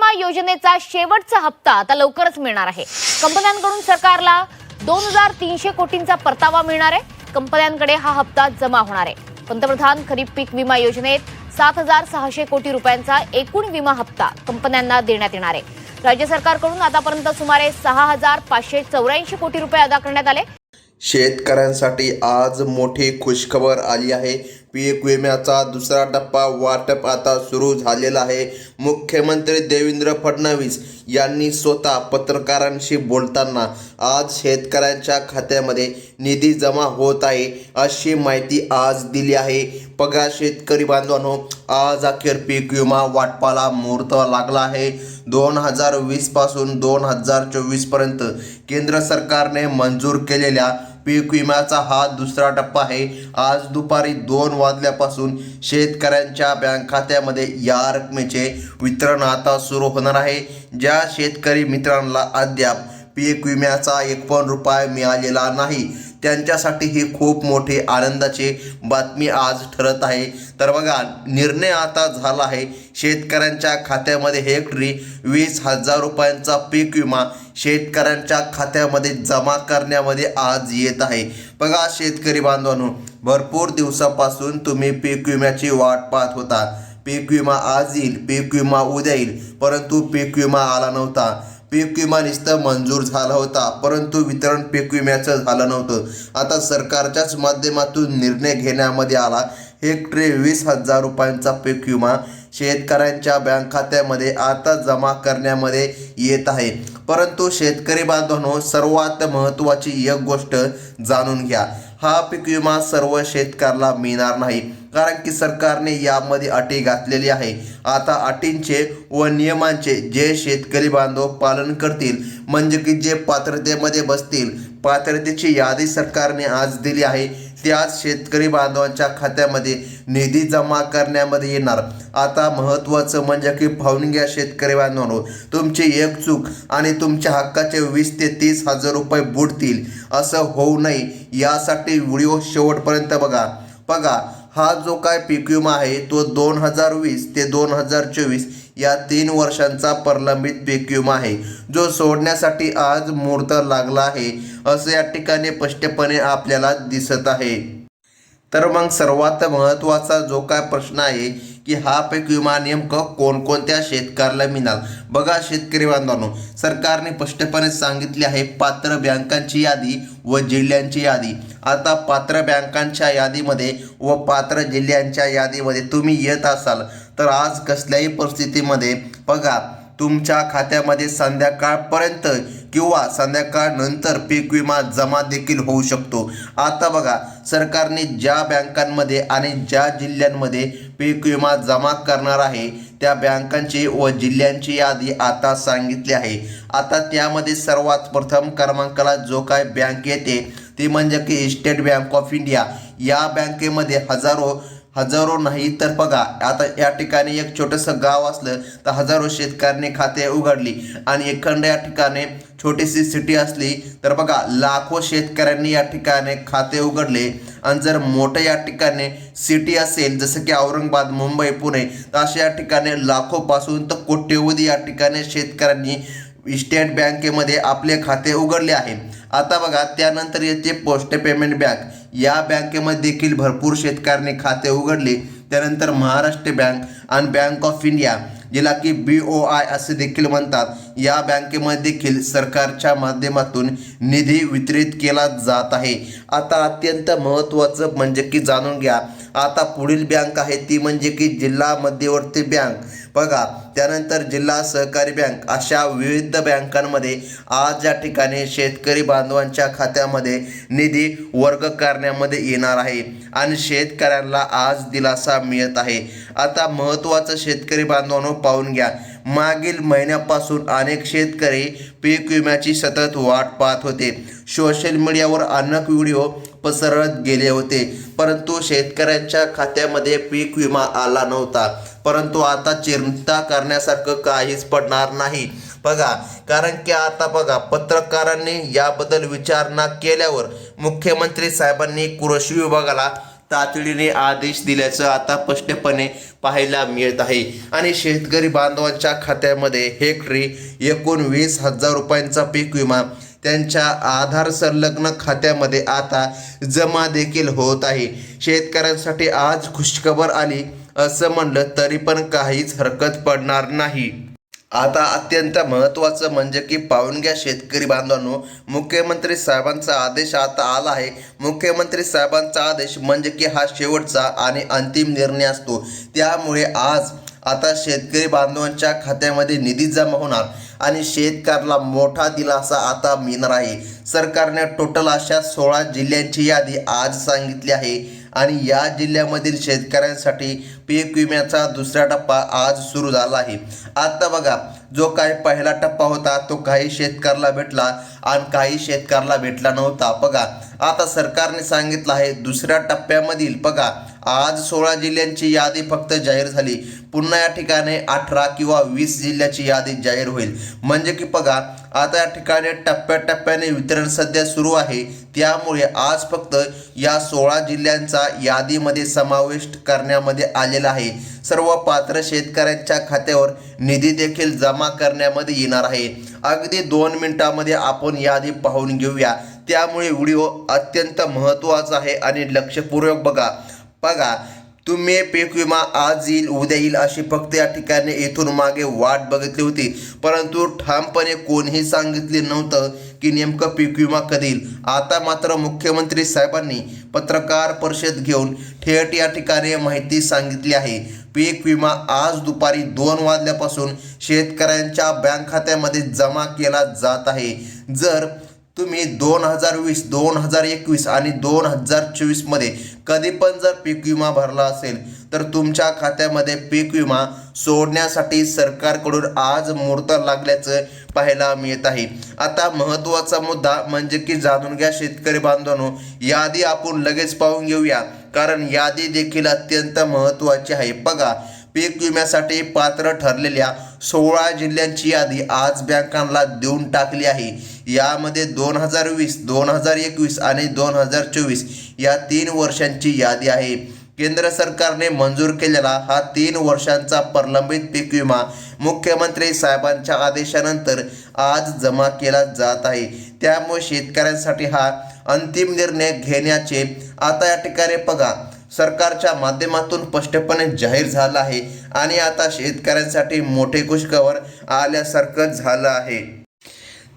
विमा योजनेचा शेवटचा हप्ता आता लवकरच मिळणार आहे। कंपन्यांकडून सरकारला 2300 कोटींचा परतावा मिळणार आहे। कंपन्यांकडे हा हप्ता जमा होणार आहे। पंतप्रधान खरीप पीक विमा योजनेत 7600 कोटी रुपयांचा एकूण विमा हप्ता कंपन्यांना देण्यात येणार आहे। राज्य सरकारकडून आतापर्यंत सुमारे 6584 कोटी रुपये अदा करण्यात आले। शेतकऱ्यांसाठी आज मोठी खुशखबर आली आहे। पीक विम्याचा दुसरा टप्पा वाटप आता सुरू झालेला आहे। मुख्यमंत्री देवेंद्र फडणवीस यांनी स्वतः पत्रकारांशी बोलताना आज शेतकऱ्यांच्या खात्यामध्ये निधी जमा होत आहे अशी माहिती आज दिली आहे। बघा शेतकरी बांधवांनो, आज अखेर पीक विमा वाटपाला मुहूर्त लागला आहे। 2020 पासून 2024 पर्यंत केंद्र सरकारने मंजूर केलेल्या पीक विम्याचा हा दुसरा टप्पा आहे। आज दुपारी 2 वाजल्यापासून शेतकऱ्यांच्या बँक खात्यामध्ये या रकमेचे वितरण आता सुरू होणार आहे। ज्या शेतकरी मित्रांना अद्याप पीक विम्याचा 1 पण रुपया मिळालेला नाही त्यांच्यासाठी ही खूप मोठी आनंदाची बातमी आज ठरत आहे। तर बघा, निर्णय आता झाला आहे। शेतकऱ्यांच्या खात्यामध्ये हेक्टरी 20,000 रुपयांचा पीक विमा शेतकऱ्यांच्या खात्यामध्ये जमा करण्यामध्ये आज येत आहे। बघा शेतकरी बांधवांनो, भरपूर दिवसापासून तुम्ही पीक विम्याची वाट पाहत होता। पीक विमा आज येईल, पीक विमा उद्या येईल, परंतु पीक विमा आला नव्हता। पीक विमा नुसतं मंजूर झाला होता, परंतु वितरण पीक विम्याचं झालं नव्हतं। आता सरकारच्याच माध्यमातून निर्णय घेण्यामध्ये आला। हेक्टरी 20,000 रुपयांचा पीक विमा शेतकऱ्यांच्या बँक खात्यामध्ये आता जमा करण्यामध्ये येत आहे। परंतु शेतकरी बांधवांनो, सर्वात महत्त्वाची एक गोष्ट जाणून घ्या, हा पीक विमा सर्व शेतकऱ्याला मिळणार नाही, कारण की सरकारने यामध्ये अटी घातलेली आहे। आता अटींचे व नियमांचे जे शेतकरी बांधव पालन करतील, म्हणजे की जे पात्रतेमध्ये बसतील, पात्रतेची यादी सरकारने आज दिली आहे, त्याच शेतकरी बांधवांच्या खात्यामध्ये निधी जमा करण्यामध्ये येणार। आता महत्त्वाचं म्हणजे की पाहून घ्या शेतकरी बांधवांनो, तुमची एक चूक आणि तुमच्या हक्काचे 20 ते 30 हजार रुपये बुडतील असं होऊ नये यासाठी व्हिडिओ शेवटपर्यंत बघा। हा जो काय पीक विमा आहे तो 2020 ते 2024 या 3 वर्षांचा प्रलंबित पीक विमा आहे, जो सोडण्यासाठी आज मुहूर्त लागला आहे असं या ठिकाणी स्पष्टपणे आपल्याला दिसत आहे। तर मग सर्वात महत्त्वाचा जो काय प्रश्न आहे की हा पीक विमा नेमकं कोणकोणत्या शेतकऱ्याला मिळणार। बघा शेतकरी बांधवांनो, सरकारने स्पष्टपणे सांगितले आहे पात्र बँकांची यादी व जिल्ह्यांची यादी। आता पात्र बँकांच्या यादीमध्ये व पात्र जिल्ह्यांच्या यादीमध्ये तुम्ही येत असाल तर आज कसल्याही परिस्थितीमध्ये बघा तुमच्या खात्यामध्ये संध्याकाळपर्यंत किंवा संध्याकाळनंतर पीक विमा जमा देखील होऊ शकतो। आता बघा, सरकारने ज्या बँकांमध्ये आणि ज्या जिल्ह्यांमध्ये पीक विमा जमा करणार आहे त्या बँकांची व जिल्ह्यांची यादी आता सांगितली आहे। आता त्यामध्ये सर्वात प्रथम क्रमांकाला जो काय बँक येते ती म्हणजे की स्टेट बँक ऑफ इंडिया। या बँकेमध्ये हजारो नाही तर बघा, आता या ठिकाणी एक छोटंसं गाव असलं तर हजारो शेतकऱ्यांनी खाते उघडली आणि एखाद या ठिकाणी छोटीशी सिटी असली तर बघा लाखो शेतकऱ्यांनी या ठिकाणी खाते उघडले। आणि जर मोठं या ठिकाणी सिटी असेल जसं की औरंगाबाद, मुंबई, पुणे, तर अशा या ठिकाणी लाखोपासून तर कोट्यवधी या ठिकाणी शेतकऱ्यांनी स्टेट बँकेमध्ये आपले खाते उघडले आहे। आता बघा, त्यानंतर येते पोस्ट पेमेंट बँक। या बँकेमध्ये देखील भरपूर शेतकऱ्यांनी खाते उघडले। त्यानंतर महाराष्ट्र बँक आणि बँक ऑफ इंडिया, जिला की BOI असे देखील म्हणतात, या बँकेमध्ये देखील सरकारच्या माध्यमातून निधी वितरित केला जात आहे। आता अत्यंत महत्त्वाचं म्हणजे की जाणून घ्या, आता पुढील बँक आहे ती म्हणजे की जिल्हा मध्यवर्ती बँक। बघा, त्यानंतर जिल्हा सहकारी बँक, अशा विविध बँकांमध्ये आज या ठिकाणी शेतकरी बांधवांच्या खात्यामध्ये निधी वर्ग करण्यामध्ये येणार आहे आणि शेतकऱ्यांना आज दिलासा मिळत आहे। आता महत्त्वाचं शेतकरी बांधवांनो पाहून घ्या, मागील महिन्यापासून अनेक शेतकरी पीक विम्याची सतत वाट पाहत होते। सोशल मीडियावर अनेक व्हिडिओ पसरत गेले होते, परंतु शेतकऱ्यांच्या खात्यामध्ये पीक विमा आला नव्हता। परंतु आता चिंता करण्यासारखं काहीच पडणार नाही बघा, कारण की आता बघा पत्रकारांनी याबद्दल विचारणा केल्यावर मुख्यमंत्री साहेबांनी कृषी विभागाला तातडीने आदेश दिल्याचं आता स्पष्टपणे पाहायला मिळत आहे आणि शेतकरी बांधवांच्या खात्यामध्ये हेक्टरी एकूण 20,000 रुपयांचा पीक विमा त्यांच्या आधार संलग्न खात्यामध्ये आता जमा देखील होत आहे. शेतकऱ्यांसाठी आज खुशखबर आली असं म्हणलं तरी पण काहीच हरकत पडणार नाही. आता अत्यंत महत्त्वाचं म्हणजे की पाहून घ्या शेतकरी बांधवांनो, मुख्यमंत्री साहेबांचा आदेश आता आला आहे. मुख्यमंत्री साहेबांचा आदेश म्हणजे की हा शेवटचा आणि अंतिम निर्णय असतो. त्यामुळे आज आता शेतकरी बांधवांच्या खात्यामध्ये निधी जमा होणार आणि शेतकऱ्याला मोठा दिलासा आता मिळणार आहे. सरकारने टोटल अशा 16 जिल्ह्यांची यादी आज सांगितली आहे आणि या जिल्ह्यामधील शेतकऱ्यांसाठी पीक विम्याचा दुसरा टप्पा आज सुरू झाला आहे. आता बघा, जो काही पहिला टप्पा होता तो काही शेतकऱ्याला भेटला आणि काही शेतकऱ्याला भेटला नव्हता. बघा, आता सरकारने सांगितलं आहे दुसऱ्या टप्प्यामधील बघा आज 16 जिल्ह्यांची यादी फक्त जाहीर झाली. पुन्हा या ठिकाणी 18 किंवा 20 जिल्ह्याची यादी जाहीर होईल. म्हणजे की बघा आता या ठिकाणी टप्प्याटप्प्याने वितरण सध्या सुरू आहे. त्यामुळे आज फक्त या 16 जिल्ह्यांचा यादीमध्ये समावेश करण्यामध्ये आलेला आहे. सर्व पात्र शेतकऱ्यांच्या खात्यावर निधी देखील जमा करण्यामध्ये येणार आहे. अगदी 2 मिनिटांमध्ये आपण यादी पाहून घेऊया. त्यामुळे व्हिडिओ अत्यंत महत्त्वाचा आहे आणि लक्षपूर्वक बघा. तुम्ही पीक विमा आज येईल उद्या येईल अशी फक्त या ठिकाणी इथून मागे वाट बघितली होती, परंतु ठामपणे कोणीही सांगितले नव्हतं की नेमकं पीक विमा कधी येईल. आता मात्र मुख्यमंत्री साहेबांनी पत्रकार परिषद घेऊन थेट या ठिकाणी माहिती सांगितली आहे. पीक विमा आज दुपारी 2 वाजल्यापासून शेतकऱ्यांच्या बँक खात्यामध्ये जमा केला जात आहे. जर तुम्ही 2020, 2021 आणि 2024 मध्ये कधी पण जर पीक विमा भरला असेल तर तुमच्या खात्यामध्ये पीक विमा सोडण्यासाठी सरकारकडून आज मुहूर्त लागल्याचं पाहायला मिळत आहे. आता महत्त्वाचा मुद्दा म्हणजे की जाणून घ्या शेतकरी बांधवांनो, यादी आपण लगेच पाहून घेऊया कारण यादी देखील अत्यंत महत्त्वाची आहे. बघा, पीक विम्यासाठी पात्र ठरलेल्या 16 जिल्ह्यांची यादी आज बँकांना देऊन टाकली आहे. यामध्ये 2020, 2021 आणि 2024 या 3 वर्षांची यादी आहे. केंद्र सरकारने मंजूर केलेला हा 3 वर्षांचा प्रलंबित पीक विमा मुख्यमंत्री साहेबांच्या आदेशानंतर आज जमा केला जात आहे. त्यामुळे शेतकऱ्यांसाठी हा अंतिम निर्णय घेण्याचे आता या ठिकाणी बघा सरकारच्या माध्यमातून स्पष्टपणे जाहीर झालं आहे आणि आता शेतकऱ्यांसाठी मोठे खुशखबर आल्यासारखं झालं आहे.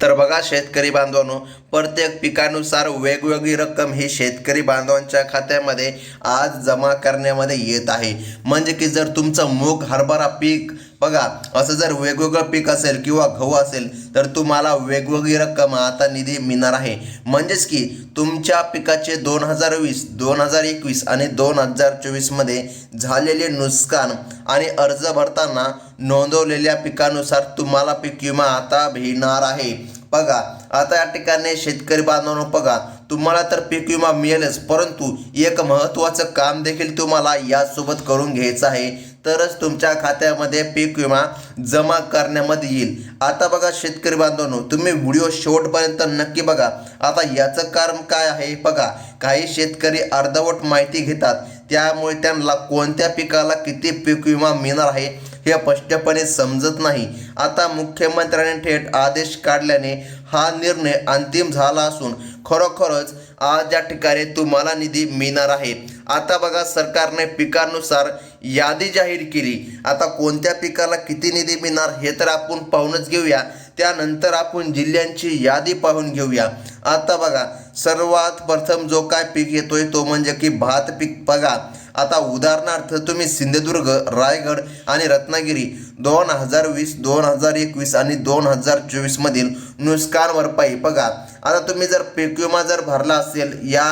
तर बघा शेतकरी बांधवांनो, प्रत्येक पिकानुसार वेगवेगळी रक्कम ही शेतकरी बांधवांच्या खात्यामध्ये आज जमा करण्यामध्ये येत आहे. म्हणजे की जर तुमचं मूग, हरभरा पीक बघा असं जर वेगवेगळं पीक असेल किंवा गहू असेल तर तुम्हाला वेगवेगळी रक्कम आता निधी मिळणार आहे. म्हणजेच की तुमच्या पिकाचे 2020, 2021 आणि 2024 मध्ये झालेले नुकसान आणि अर्ज भरताना नोंदवलेल्या पिकानुसार तुम्हाला पीक विमा आता मिळणार आहे. बघा, आता या ठिकाणी शेतकरी बांधवांनो बघा, तुम्हाला तर पीक विमा मिळेलच, परंतु एक महत्त्वाचं काम देखील तुम्हाला यासोबत करून घ्यायचं आहे, तरच तुमच्या खात्यामध्ये पीक विमा जमा करण्यामध्ये येईल. आता बघा शेतकरी बांधवांनो, तुम्ही व्हिडिओ शेवटपर्यंत नक्की बघा. आता याचं कारण काय आहे बघा, काही शेतकरी अर्धवट माहिती घेतात, त्यामुळे त्यांना कोणत्या पिकाला किती पीक विमा मिळणार आहे हे स्पष्टपणे समजत नाही. आता मुख्यमंत्र्यांनी थेट आदेश काढल्याने हा निर्णय अंतिम झाला असून खरोखरच आज या ठिकाणी तुम्हाला निधी मिळणार आहे. आता बघा सरकारने पिकानुसार यादी जाहीर केली. आता कोणत्या पिकाला किती निधी मिळणार हे तर आपण पाहूनच घेऊया. त्यानंतर आपण जिल्ह्यांची यादी पाहून घेऊया. आता बघा सर्वात प्रथम जो काय पीक येतोय तो म्हणजे की भात पीक. बघा आता उदाहरणार्थ तुम्ही सिंधुदुर्ग, रायगड आणि रत्नागिरी 2020, 2021 आणि 2024 मधील नुकसान भरपाई बघा. आता तुम्ही जर पीक विमा जर भरला असेल या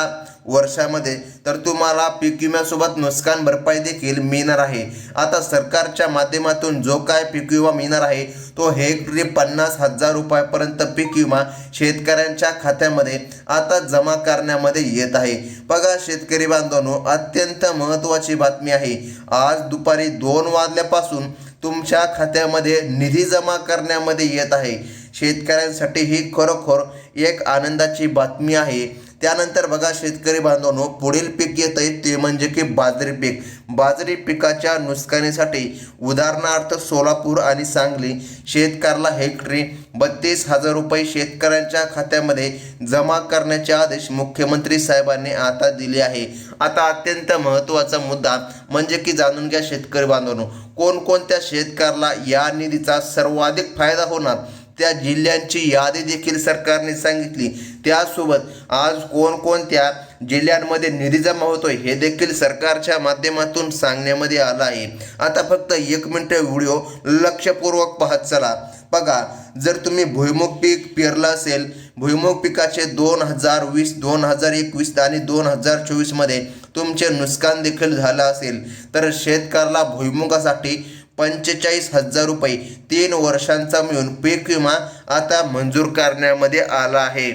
वर्षामध्ये तर तुम्हाला पीक विम्यासोबत नुकसान भरपाई देखील मिळणार आहे. आता सरकारच्या माध्यमातून जो काय पीक विमा मिळणार आहे तो हेक्टरी 50,000 रुपयापर्यंत पीक विमा शेतकऱ्यांच्या खात्यामध्ये आता जमा करण्यामध्ये येत आहे. बघा शेतकरी बांधवांनो, अत्यंत महत्त्वाची बातमी आहे. आज दुपारी 2 वाजल्यापासून तुमच्या खात्यामध्ये निधी जमा करण्यामध्ये येत आहे. शेतकऱ्यांसाठी ही खरोखर एक आनंदाची बातमी आहे. त्यानंतर बघा शेतकरी बांधवांनो, पुढील पीक येत आहे ते म्हणजे की बाजरी पीक. बाजरी पिकाच्या नुकसानीसाठी उदाहरणार्थ सोलापूर आणि सांगली शेतकऱ्याला हेक्टरी 32,000 रुपये शेतकऱ्यांच्या खात्यामध्ये जमा करण्याचे आदेश मुख्यमंत्री साहेबांनी आता दिले आहे. आता अत्यंत महत्त्वाचा मुद्दा म्हणजे की जाणून घ्या शेतकरी बांधवांनो, कोणकोणत्या शेतकऱ्याला या निधीचा सर्वाधिक फायदा होणार त्या जिल्ह्यांची यादी देखील सरकारने सांगितली. त्यासोबत आज कोणकोणत्या जिल्ह्यांमध्ये निधी जमा होतोय हे देखील सरकारच्या माध्यमातून सांगण्यामध्ये आलं आहे. आता फक्त 1 मिनिट व्हिडिओ लक्षपूर्वक पाहत चला. बघा, जर तुम्ही भुईमुग पीक पेरलं असेल, भुईमुग पिकाचे 2020, 2021 आणि 2024 मध्ये तुमचे नुकसान देखील झालं असेल तर शेतकऱ्याला भुईमुगासाठी 45,000 रुपये 3 वर्षांचा मिळून पीक विमा आता मंजूर करण्यामध्ये आला आहे.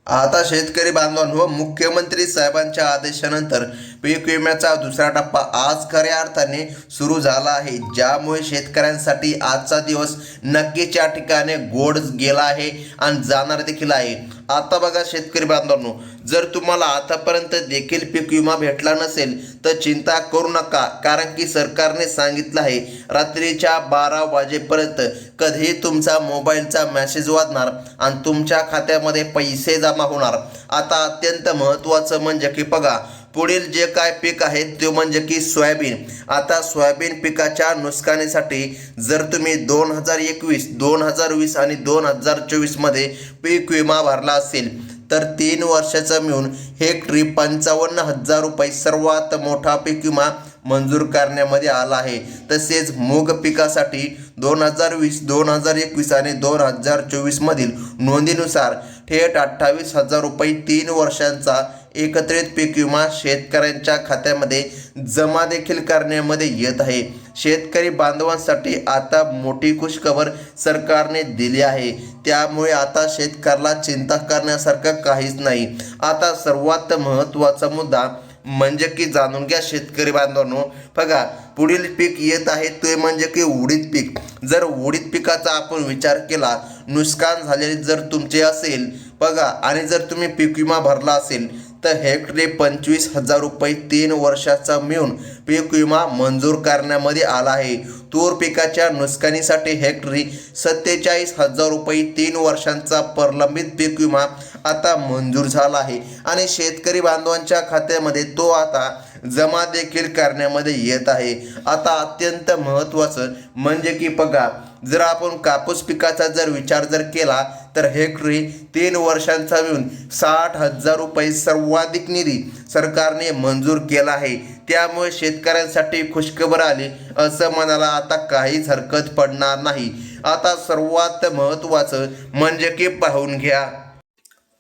आता शेतकरी बांधवांनो, मुख्यमंत्री साहेबांच्या आदेशानंतर पीक विम्याचा दुसरा टप्पा आज खऱ्या अर्थाने सुरू झाला आहे, ज्यामुळे शेतकऱ्यांसाठी आजचा दिवस नक्कीच या ठिकाणी गोड गेला आहे आणि जाणार देखील आहे. आता बघा शेतकरी बांधवांनो, जर तुम्हाला आतापर्यंत देखील पीक विमा भेटला नसेल तर चिंता करू नका, कारण की सरकारने सांगितलं आहे रात्रीच्या 12 वाजेपर्यंत कधीही तुमचा मोबाईलचा मेसेज वाजणार आणि तुमच्या खात्यामध्ये पैसे जमा होणार. आता अत्यंत महत्त्वाचं म्हणजे की बघा, पुढील जे काय पीक आहे ते म्हणजे की सोयाबीन. आता सोयाबीन पिकाच्या नुकसानीसाठी जर तुम्ही 2021, 2020 आणि 2024 मध्ये पीक विमा भरला असेल तर 3 वर्षाचा मिळून हेक्टरी 55,000 रुपये सर्वात मोठा पीक विमा मंजूर करण्यामध्ये आला आहे. तसेच मूग पिकासाठी 2020, 2021 आणि 2024 मधील नोंदीनुसार थेट 28,000 रुपये 3 वर्षांचा एकत्रित पीक विमा शेतकऱ्यांच्या खात्यामध्ये जमा देखील करण्यामध्ये येत आहे. शेतकरी बांधवांसाठी आता मोठी खुशखबर सरकारने दिली आहे, त्यामुळे आता शेतकऱ्याला चिंता करण्यासारखं काहीच नाही. आता सर्वात महत्त्वाचा मुद्दा म्हणजे की जाणून घ्या शेतकरी बांधवांनो, बघा पुढील पीक येत आहे ते म्हणजे की उडीद पीक. जर उडीद पिकाचा आपण विचार केला, नुकसान झालेले जर तुमचे असेल बघा आणि जर तुम्ही पीक विमा भरला असेल तर हेक्टरी 25,000 रुपये 3 वर्षाचा मिळून पीक विमा मंजूर करण्यामध्ये आला आहे. तूर पिकाच्या नुकसानीसाठी हेक्टरी 47,000 रुपये 3 वर्षांचा प्रलंबित पीक विमा आता मंजूर झाला आहे आणि शेतकरी बांधवांच्या खात्यामध्ये तो आता जमा देखील करण्यामध्ये येत आहे. आता अत्यंत महत्त्वाचं म्हणजे की बघा, जर आपण कापूस पिकाचा जर विचार जर केला तर हेक्टरी 3 वर्षांचा मिळून 60,000 रुपये सर्वाधिक निधी सरकारने मंजूर केला आहे. त्यामुळे शेतकऱ्यांसाठी खुशखबर आली असं म्हणायला आता काहीच हरकत पडणार नाही. आता सर्वात महत्त्वाचं म्हणजे की पाहून घ्या.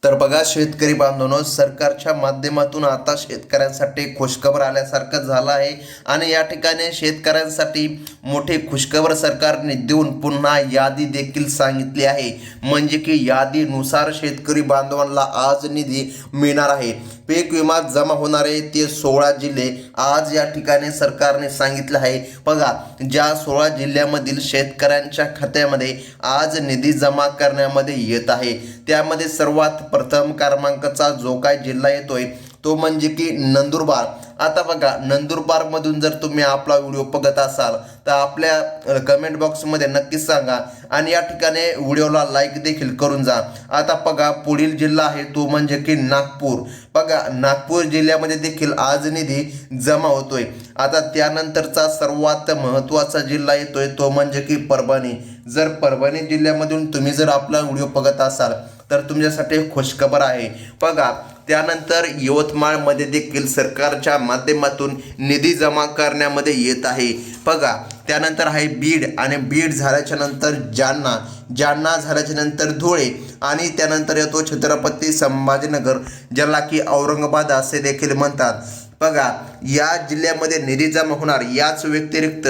तर बघा शेतकरी बांधवांनो, सरकारच्या माध्यमातून आता शेतकऱ्यांसाठी खुशखबर आल्यासारखं झालं आहे आणि या ठिकाणी शेतकऱ्यांसाठी मोठी खुशखबर सरकारने देऊन पुन्हा यादी देखील सांगितली आहे. म्हणजे की यादीनुसार शेतकरी बांधवांना आज निधी मिळणार आहे. पीक विमा जमा होणारे ते 16 जिल्हे आज या ठिकाणी सरकारने सांगितलं आहे. बघा, ज्या 16 जिल्ह्यामधील शेतकऱ्यांच्या खात्यामध्ये आज निधी जमा करण्यामध्ये येत आहे त्यामध्ये सर्वात प्रथम क्रमांकाचा जो काय जिल्हा येतोय तो म्हणजे की नंदुरबार. आता बघा, नंदुरबारमधून जर तुम्ही आपला व्हिडिओ बघत असाल तर आपल्या कमेंट बॉक्समध्ये नक्कीच सांगा आणि या ठिकाणी व्हिडिओला लाईक देखील करून जा. आता बघा, पुढील जिल्हा आहे तो म्हणजे की नागपूर. बघा, नागपूर जिल्ह्यामध्ये देखील आज निधी जमा होतोय. आता त्यानंतरचा सर्वात महत्त्वाचा जिल्हा येतोय तो म्हणजे की परभणी. जर परभणी जिल्ह्यामधून तुम्ही जर आपला व्हिडिओ बघत असाल तर तुमच्यासाठी खुशखबर आहे. बघा, त्यानंतर यवतमाळमध्ये देखील सरकारच्या माध्यमातून निधी जमा करण्यामध्ये येत आहे. बघा, त्यानंतर आहे बीड आणि बीड झाल्याच्या नंतर जालना, जालना झाल्याच्या नंतर धुळे आणि त्यानंतर येतो छत्रपती संभाजीनगर, ज्याला की औरंगाबाद असे देखील म्हणतात. बघा, या जिल्ह्यामध्ये निधी जमा होणार. याच व्यतिरिक्त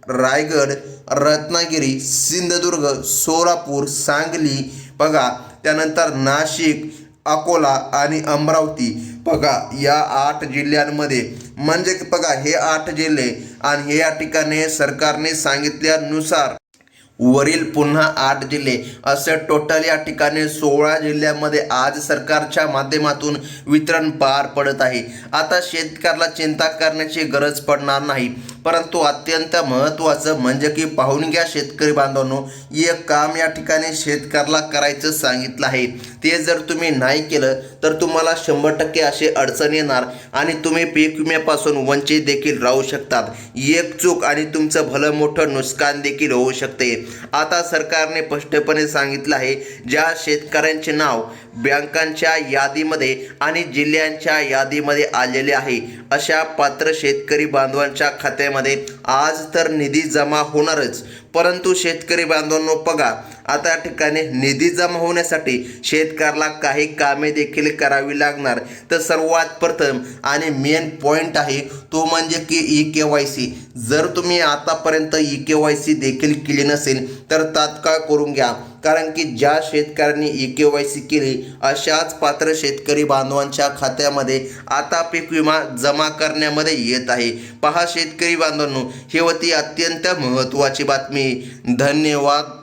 रायगड, रत्नागिरी, सिंधुदुर्ग, सोलापूर, सांगली, बघा त्यानंतर नाशिक, अकोला आणि अमरावती. बघा, या 8 जिल्ह्यांमध्ये म्हणजे बघा हे 8 जिल्हे आणि हे या ठिकाणी सरकारने सांगितल्यानुसार वरील पुन्हा 8 जिल्हे असे टोटल या ठिकाणी 16 जिल्ह्यांमध्ये आज सरकारच्या माध्यमातून वितरण पार पडत आहे. आता शेतकऱ्याला चिंता करण्याची गरज पडणार नाही, परंतु अत्यंत महत्त्वाचं म्हणजे की पाहून घ्या शेतकरी बांधवांनो, एक काम या ठिकाणी शेतकऱ्याला करायचं सांगितलं आहे. ते जर तुम्ही नाही केलं तर तुम्हाला 100% असे अडचण येणार आणि तुम्ही पीक विम्यापासून वंचित देखील राहू शकतात. एक चूक आणि तुमचं भलं मोठं नुकसान देखील होऊ शकते. आता सरकारने स्पष्टपणे सांगितलं आहे, ज्या शेतकऱ्यांचे नाव बँकांच्या यादीमध्ये आणि जिल्ह्यांच्या यादीमध्ये आलेले आहे अशा पात्र शेतकरी बांधवांच्या खात्यामध्ये आज तर निधी जमा होणारच, परंतु शेतकरी बांधवांनो बघा, आता या ठिकाणी निधी जमा होण्यासाठी शेतकऱ्याला काही कामे देखील करावी लागणार. तर सर्वात प्रथम आणि मेन पॉईंट आहे तो म्हणजे की EKYC. जर तुम्ही आतापर्यंत EKYC देखील केली नसेल तर तात्काळ करून घ्या, कारण की ज्या शेतकऱ्यांनी EKYC केली अशाच पात्र शेतकरी बांधवांच्या खात्यामध्ये आता पीक विमा जमा करण्यामध्ये येत आहे. पहा शेतकरी बांधवांनो, ही होती अत्यंत महत्त्वाची बातमी. धन्यवाद.